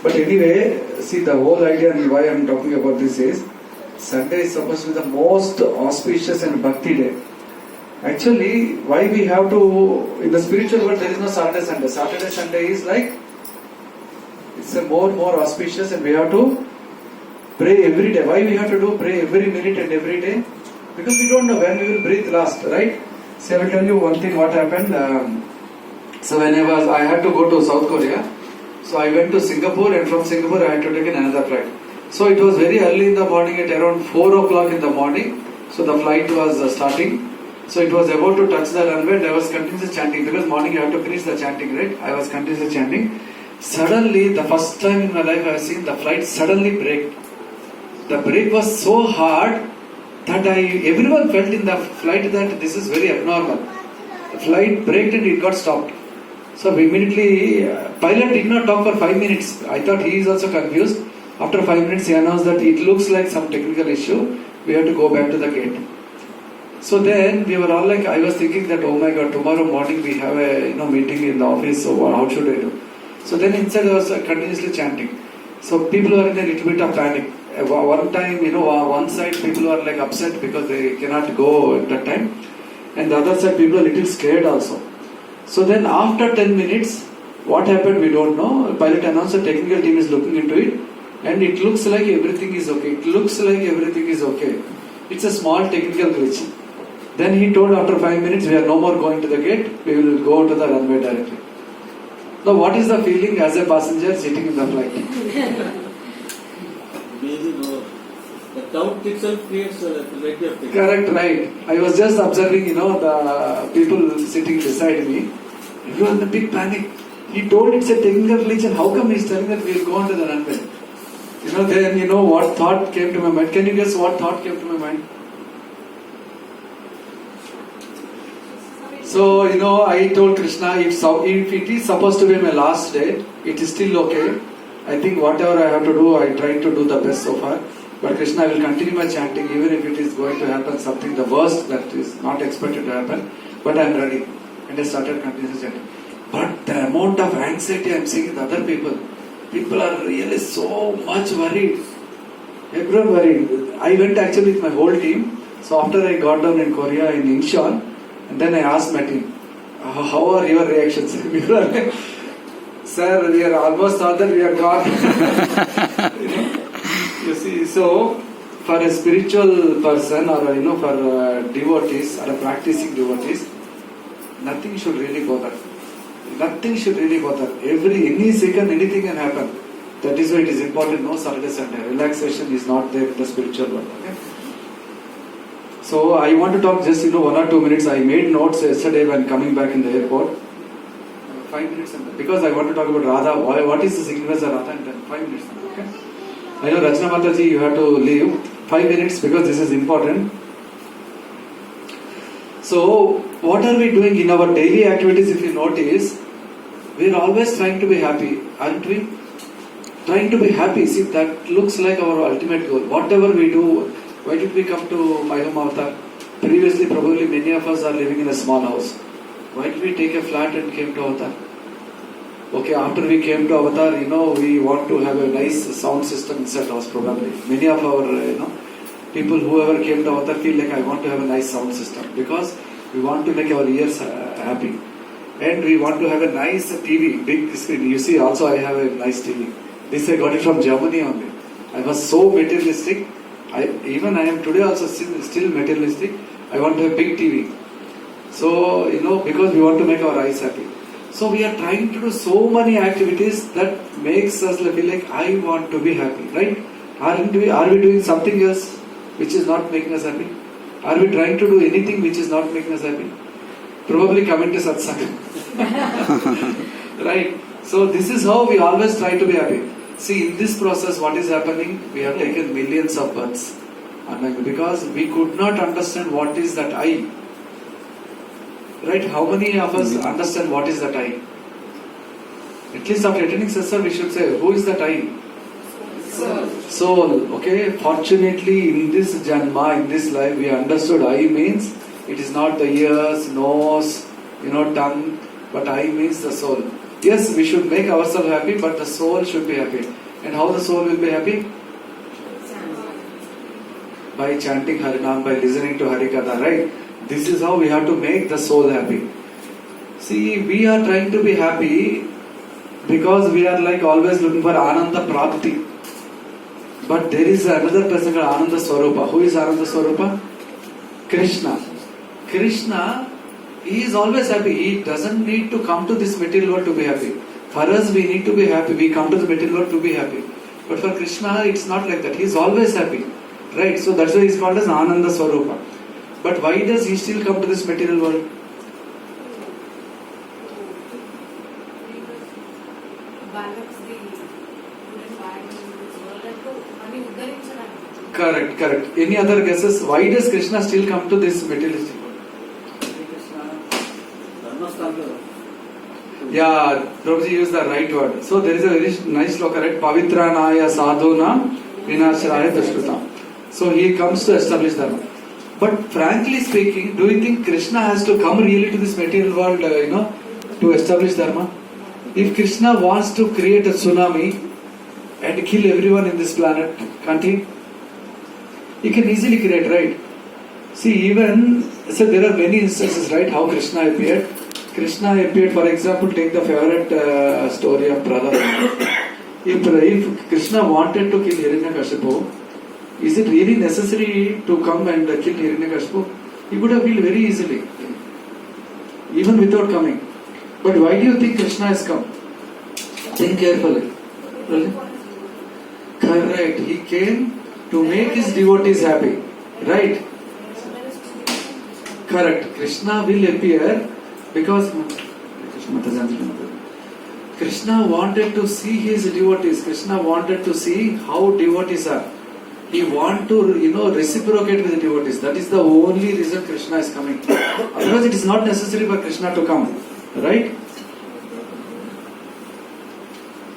But anyway, see, the whole idea and why I am talking about this is, Sunday is supposed to be the most auspicious and bhakti day. Actually, why we have to, in the spiritual world there is no Saturday, Sunday. Saturday, Sunday is like, it's a more auspicious, and we have to pray every day. Why we have to do pray every minute and every day? Because we don't know when we will breathe last, right? So I will tell you one thing what happened. So when I had to go to South Korea. So I went to Singapore, and from Singapore I had to take another flight. So it was very early in the morning, at around 4 o'clock in the morning. So the flight was starting. So it was about to touch the runway, and I was continuously chanting, because morning you have to finish the chanting, right? I was continuously chanting. Suddenly, the first time in my life I have seen the flight suddenly break. The brake was so hard that everyone felt in the flight that this is very abnormal. The flight braked and it got stopped. So immediately, pilot did not talk for 5 minutes. I thought he is also confused. After 5 minutes, he announced that it looks like some technical issue. We have to go back to the gate. So then we were all like, I was thinking that, oh my God, tomorrow morning we have a meeting in the office. So how should I do? So then inside I was continuously chanting. So people were in a little bit of panic. One time, one side people were like upset because they cannot go at that time, and the other side people are little scared also. So then after 10 minutes, what happened we don't know. Pilot announced the technical team is looking into it, and it looks like everything is okay. It looks like everything is okay. It's a small technical glitch. Then he told after 5 minutes, we are no more going to the gate, we will go to the runway directly. Now what is the feeling as a passenger sitting in the flight? The doubt itself creates a variety of things. Correct, right. I was just observing, the people sitting beside me. Everyone in a big panic. He told it's a technical glitch, and how come he's telling that we'll go on to the runway? Then what thought came to my mind. Can you guess what thought came to my mind? So, I told Krishna, if it is supposed to be my last day, it is still okay. I think whatever I have to do, I try to do the best so far. But Krishna, I will continue my chanting even if it is going to happen something the worst that is not expected to happen. But I am ready. And I started continuously chanting. But the amount of anxiety I am seeing in other people are really so much worried. Everyone worried. I went actually with my whole team. So after I got down in Korea, in Incheon, and then I asked my team, how are your reactions? People are like, sir, we are almost all that we are gone. You see, so for a spiritual person or for devotees or practicing devotees, nothing should really bother. Nothing should really bother. Any second, anything can happen. That is why it is important. No Saturday, Sunday. Relaxation is not there in the spiritual world. Okay? So I want to talk just 1 or 2 minutes. I made notes yesterday when coming back in the airport. 5 minutes, because I want to talk about Radha. What is the significance of Radha? And then 5 minutes. Okay? I know Rachna Mataji, you have to leave 5 minutes because this is important. So, what are we doing in our daily activities? If you notice, we are always trying to be happy, aren't we? Trying to be happy. See, that looks like our ultimate goal. Whatever we do, why did we come to My Home Avatar? Previously, probably many of us are living in a small house. Why did we take a flat and came to Avatar? Okay, after we came to Avatar, we want to have a nice sound system inside house probably. Many of our, people whoever came to Avatar feel like I want to have a nice sound system because we want to make our ears happy. And we want to have a nice TV, big screen. You see, also I have a nice TV. This I got it from Germany only. I was so materialistic. I am today also still materialistic. I want to have a big TV. So, because we want to make our eyes happy. So we are trying to do so many activities that makes us feel like I want to be happy, right? Are we doing something else which is not making us happy? Are we trying to do anything which is not making us happy? Probably come into satsang. Right? So this is how we always try to be happy. See, in this process what is happening? We have taken millions of births. Because we could not understand what is that I. Right? How many of us understand what is that I? At least after attending Sasar, we should say, who is that I? Soul. Okay? Fortunately, in this Janma, in this life, we understood I means it is not the ears, nose, tongue, but I means the soul. Yes, we should make ourselves happy, but the soul should be happy. And how the soul will be happy? By chanting Harinam, by listening to Harikatha, right? This is how we have to make the soul happy. See, we are trying to be happy because we are like always looking for Ananda Prapti. But there is another person called Ananda Swarupa. Who is Ananda Swarupa? Krishna. Krishna, he is always happy. He doesn't need to come to this material world to be happy. For us, we need to be happy. We come to the material world to be happy. But for Krishna, it's not like that. He is always happy. Right? So that's why he is called as Ananda Swarupa. But why does he still come to this material world? Correct. Any other guesses? Why does Krishna still come to this materialistic world? Yeah, Prabhuji used the right word. So there is a very nice sloka, right? Pavitranaya sadhuna vinashraya dushkrutam. So he comes to establish dharma. But frankly speaking, do you think Krishna has to come really to this material world, to establish dharma? If Krishna wants to create a tsunami and kill everyone in this planet, can't he? He can easily create, right? See, so there are many instances, right, how Krishna appeared. Krishna appeared, for example, take the favorite story of Prahlad. If Krishna wanted to kill Hiranyakashipu, is it really necessary to come and kill Hiranyakashipu? He could have killed very easily, even without coming. But why do you think Krishna has come? Think carefully. Really? Correct. He came to make his devotees happy. Right? Correct. Krishna will appear because Krishna wanted to see his devotees. Krishna wanted to see how devotees are. He wanted to, reciprocate with the devotees. That is the only reason Krishna is coming. Otherwise, it is not necessary for Krishna to come. Right?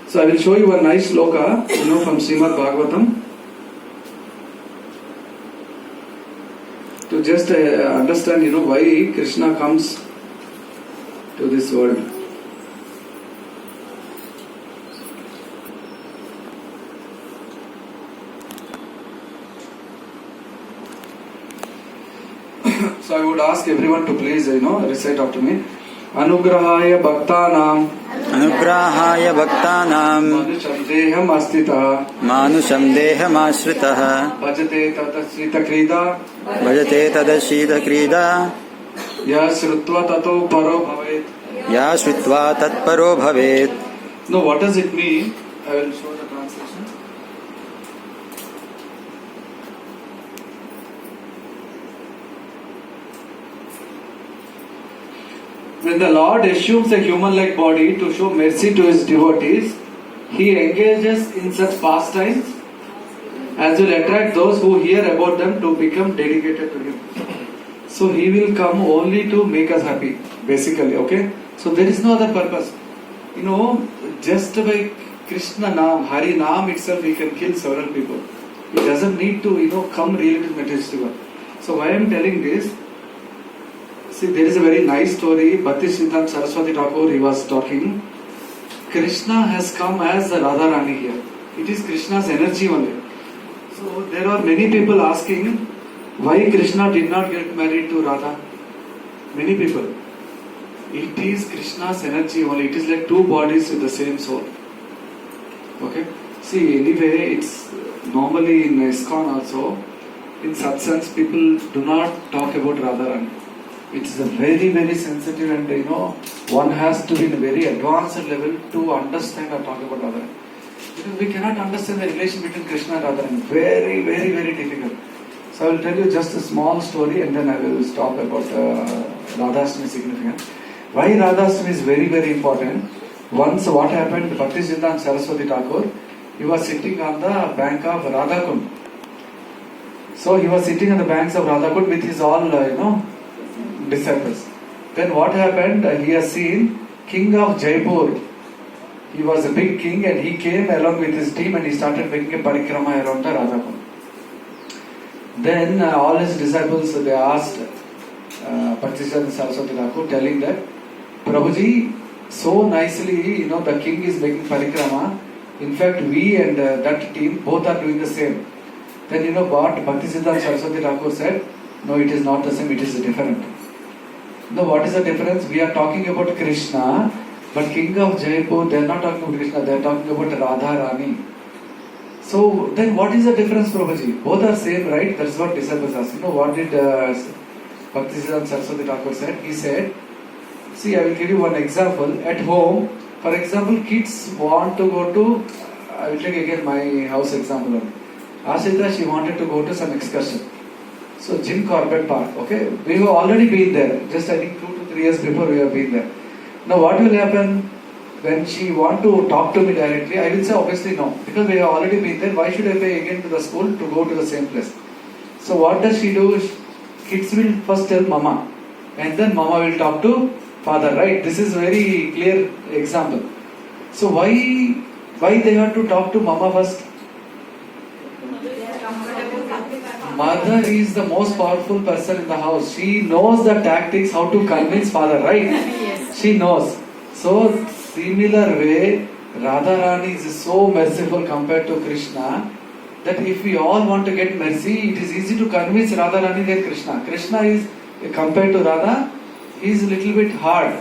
So I will show you a nice sloka, from Srimad Bhagavatam. To just understand, why Krishna comes to this world. So I would ask everyone to please, recite after me. Anugrahaya Bhaktanam Manusham Deham Astitah Bhajate Tadashita Krida Ya Shrutva Tato Paro Bhavet. Now what does it mean? I will show the translation. When the Lord assumes a human-like body to show mercy to his devotees, he engages in such pastimes as will attract those who hear about them to become dedicated to him. So he will come only to make us happy, basically, okay? So there is no other purpose. Just by Krishna Naam, Hari Naam itself, he can kill several people. He doesn't need to, come really to materialistic world. So why I am telling this? See, there is a very nice story. Bhakti Siddhanta Saraswati Thakur, he was talking. Krishna has come as the Radharani here. It is Krishna's energy only. So there are many people asking why Krishna did not get married to Radha. Many people. It is Krishna's energy only. It is like two bodies with the same soul. Okay? See, anyway, it's normally in ISKCON also, in satsangs, people do not talk about Radharani. It is a very, very sensitive and one has to be in a very advanced level to understand or talk about Radharani. Because we cannot understand the relation between Krishna and Radharani. Very, very, very difficult. So I will tell you just a small story and then I will stop about Radhastami significance. Why Radhastami is very, very important. Once what happened, Bhakti Siddhanta Saraswati Thakur, he was sitting on the bank of Radhakund. So he was sitting on the banks of Radhakund with his all, disciples. Then what happened? He has seen King of Jaipur. He was a big king and he came along with his team and he started making a parikrama around the Radhakund. Then all his disciples, they asked Bhakti Siddhanta Saraswati Thakur, telling that, Prabhuji, so nicely, the king is making parikrama. In fact, we and that team both are doing the same. Then what Bhaktisiddhanta Saraswati Thakur said, no, it is not the same, it is different. No, what is the difference? We are talking about Krishna, but King of Jaipur, they are not talking about Krishna, they are talking about Radha Rani. So then what is the difference, Prabhuji? Both are same, right? That's what disciples ask. What did Bhaktisiddhanta Saraswati Thakur said? He said, see, I will give you one example. At home, for example, kids want to go to, I will take again my house example. Ashita, she wanted to go to some excursion. So Jim Corbett Park, okay? We have already been there. Just I think 2 to 3 years before we have been there. Now what will happen? When she want to talk to me directly, I will say obviously no. Because we have already been there, why should I pay again to the school to go to the same place? So what does she do? Kids will first tell mama. And then mama will talk to father, right? This is very clear example. So why they have to talk to mama first? Mother is the most powerful person in the house. She knows the tactics how to convince father, right? Yes. She knows. So similar way, Radharani is so merciful compared to Krishna that if we all want to get mercy, it is easy to convince Radharani than Krishna. Krishna is compared to Radha, he is a little bit hard.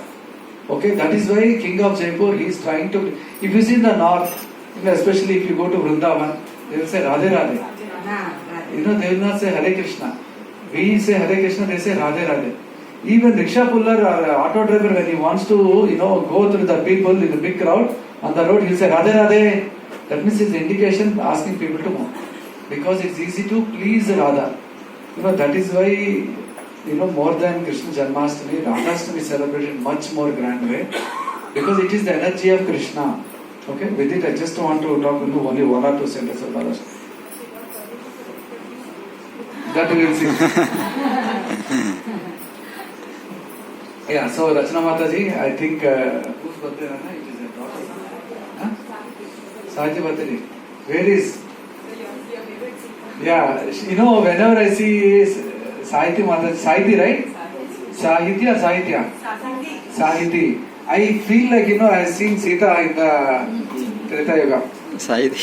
Okay, that is why King of Jaipur, he is trying to. If you see in the north, especially if you go to Vrindavan, they will say Radhe Radhe. They will not say Hare Krishna. We say Hare Krishna, they say Radhe Radhe. Even rickshaw puller or auto driver, when he wants to, go through the people in the big crowd on the road, he'll say Radhe Radhe. That means it's indication asking people to move. Because it's easy to please Radha. That is why, more than Krishna Janmashtami, Radhashtami is celebrated much more grand way. Because it is the energy of Krishna. Okay, with it I just want to talk only 1 or 2 sentences of Radhashtami. That we will see. Yeah, so Rachana Mataji, I think whose birthday Rana? It is a daughter. Huh? Sahiti birthday. Where is? Yeah, whenever I see Sahiti Mataji, Sahiti, right? Sahiti or Sahitya? Sahiti. I feel like, I have seen Sita in the Treta Yuga. Sahiti.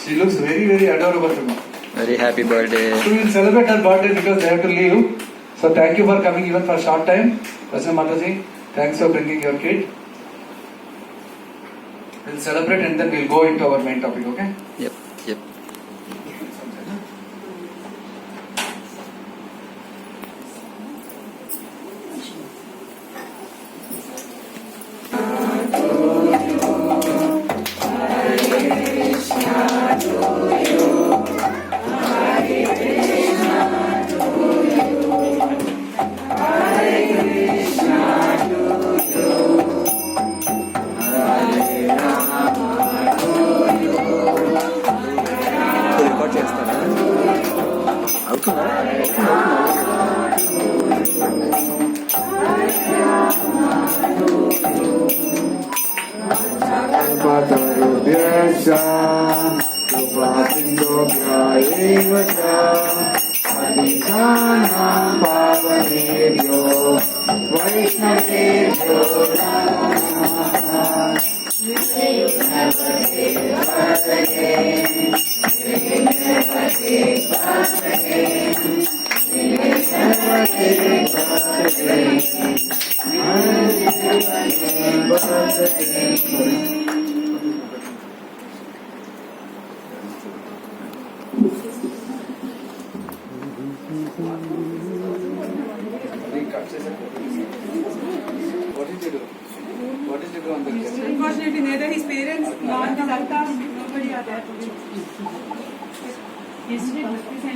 She looks very, very adorable to me. Very happy birthday. So we will celebrate her birthday because they have to leave. So thank you for coming even for a short time. Rachana Mataji, thanks for bringing your kid. We'll celebrate and then we'll go into our main topic, okay? Yep. Record చేస్తారా? అవుతుందా? What did you do on the guest? Unfortunately, neither his parents nor the Sarkar, nobody are there.